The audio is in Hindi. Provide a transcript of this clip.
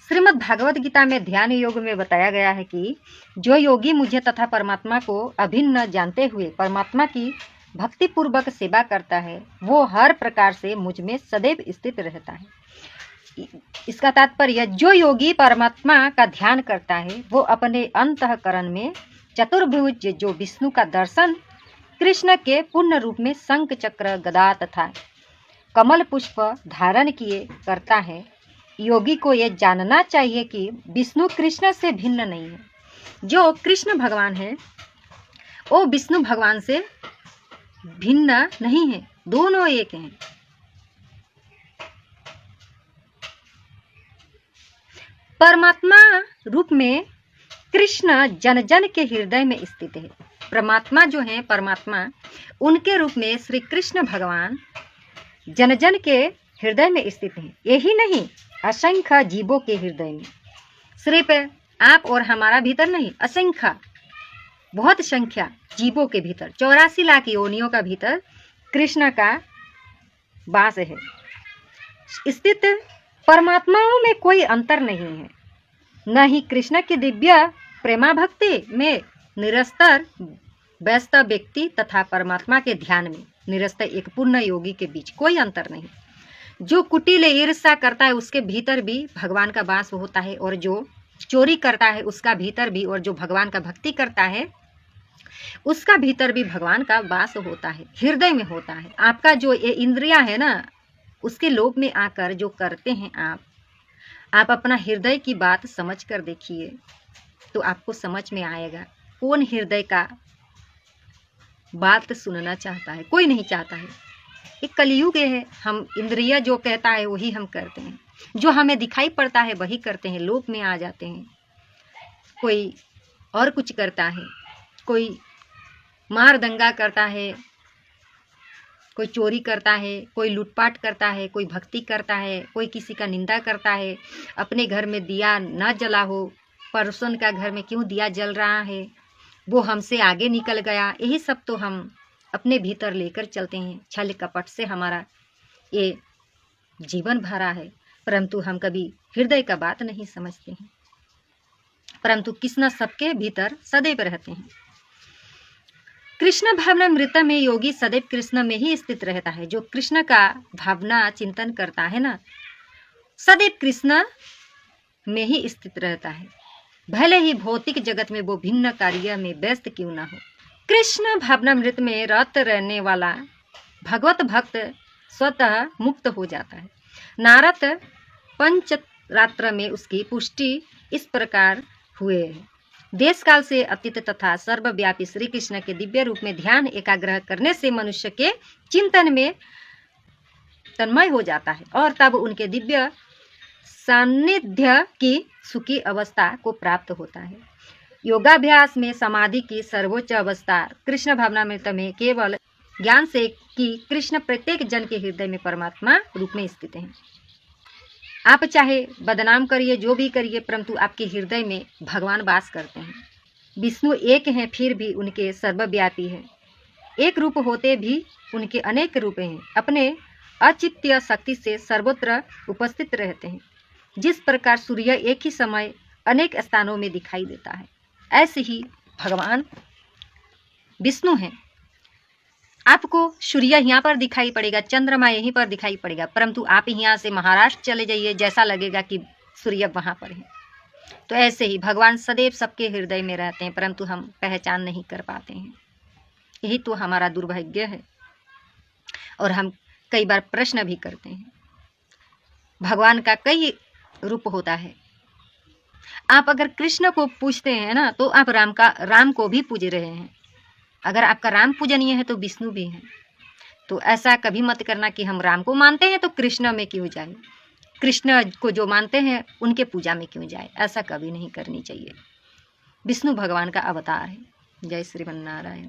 श्रीमद् भागवत गीता में ध्यान योग में बताया गया है कि जो योगी मुझे तथा परमात्मा को अभिन्न जानते हुए परमात्मा की भक्ति पूर्वक सेवा करता है वो हर प्रकार से मुझ में सदैव स्थित रहता है। इसका तात्पर्य जो योगी परमात्मा का ध्यान करता है वो अपने अंतःकरण में चतुर्भुज जो विष्णु का दर्शन कृष्ण के पूर्ण रूप में शंख चक्र गदा तथा कमल पुष्प धारण किए करता है। योगी को यह जानना चाहिए कि विष्णु कृष्ण से भिन्न नहीं है। जो कृष्ण भगवान है वो विष्णु भगवान से भिन्न नहीं है, दोनों एक हैं। परमात्मा रूप में कृष्ण जन जन के हृदय में स्थित है। परमात्मा जो है परमात्मा उनके रूप में श्री कृष्ण भगवान जन जन के हृदय में स्थित है। यही नहीं असंख्य जीवों के हृदय में, सिर्फ आप और हमारा भीतर नहीं, असंख्य बहुत संख्या जीवों के भीतर 84 लाख योनियों का भीतर कृष्ण का वास है स्थित। परमात्माओं में कोई अंतर नहीं है, न ही कृष्ण की दिव्य प्रेमा भक्ति में निरस्तर व्यस्त व्यक्ति तथा परमात्मा के ध्यान में निरस्त एक पूर्ण योगी के बीच कोई अंतर नहीं। जो कुटिल ईर्ष्या करता है उसके भीतर भी भगवान का वास होता है, और जो चोरी करता है उसका भीतर भी, और जो भगवान का भक्ति करता है उसका भीतर भी भगवान का वास होता है, हृदय में होता है। आपका जो ये इंद्रियां है ना, उसके लोभ में आकर जो करते हैं आप अपना हृदय की बात समझ कर देखिए तो आपको समझ में आएगा कौन हृदय का बात सुनना चाहता है। कोई नहीं चाहता है। एक कलयुग है, हम इंद्रिय जो कहता है वही हम करते हैं, जो हमें दिखाई पड़ता है वही करते हैं, लोभ में आ जाते हैं। कोई और कुछ करता है, कोई मार दंगा करता है, कोई चोरी करता है, कोई लूटपाट करता है, कोई भक्ति करता है, कोई किसी का निंदा करता है। अपने घर में दिया न जला हो, पड़ोसन का घर में क्यों दिया जल रहा है, वो हमसे आगे निकल गया, यही सब तो हम अपने भीतर लेकर चलते हैं। छल कपट से हमारा ये जीवन भरा है, परंतु हम कभी हृदय का बात नहीं समझते हैं। परंतु कृष्ण सबके भीतर सदैव रहते हैं। कृष्ण भावना मृत में योगी सदैव कृष्ण में ही स्थित रहता है। जो कृष्ण का भावना चिंतन करता है ना, सदैव कृष्ण में ही स्थित रहता है, भले ही भौतिक जगत में वो भिन्न कार्य में व्यस्त क्यों ना हो। कृष्ण भावनामृत में रत रहने वाला भगवत भक्त स्वतः मुक्त हो जाता है। नारद पंचरात्र में उसकी पुष्टि इस प्रकार हुए है। देश काल से अतीत तथा सर्वव्यापी श्री कृष्ण के दिव्य रूप में ध्यान एकाग्रह करने से मनुष्य के चिंतन में तन्मय हो जाता है और तब उनके दिव्य सान्निध्य की सुखी अवस्था को प्राप्त होता है। योगाभ्यास में समाधि की सर्वोच्च अवस्था कृष्ण भावनामृत में केवल ज्ञान से कि कृष्ण प्रत्येक जन के हृदय में परमात्मा रूप में स्थित हैं। आप चाहे बदनाम करिए, जो भी करिए, परंतु आपके हृदय में भगवान वास करते हैं। विष्णु एक हैं, फिर भी उनके सर्वव्यापी हैं। एक रूप होते भी उनके अनेक रूप हैं। अपने अचित्य शक्ति से सर्वत्र उपस्थित रहते हैं। जिस प्रकार सूर्य एक ही समय अनेक स्थानों में दिखाई देता है, ऐसे ही भगवान विष्णु हैं। आपको सूर्य यहाँ पर दिखाई पड़ेगा, चंद्रमा यहीं पर दिखाई पड़ेगा, परंतु आप यहाँ से महाराष्ट्र चले जाइए, जैसा लगेगा कि सूर्य वहाँ पर है। तो ऐसे ही भगवान सदैव सबके हृदय में रहते हैं, परंतु हम पहचान नहीं कर पाते हैं। यही तो हमारा दुर्भाग्य है। और हम कई बार प्रश्न भी करते हैं। भगवान का कई रूप होता है। आप अगर कृष्ण को पूजते हैं ना, तो आप राम को भी पूज रहे हैं। अगर आपका राम पूजनीय है तो विष्णु भी है। तो ऐसा कभी मत करना कि हम राम को मानते हैं तो कृष्ण में क्यों जाए, कृष्ण को जो मानते हैं उनके पूजा में क्यों जाए। ऐसा कभी नहीं करनी चाहिए। विष्णु भगवान का अवतार है। जय श्रीमन्नारायण।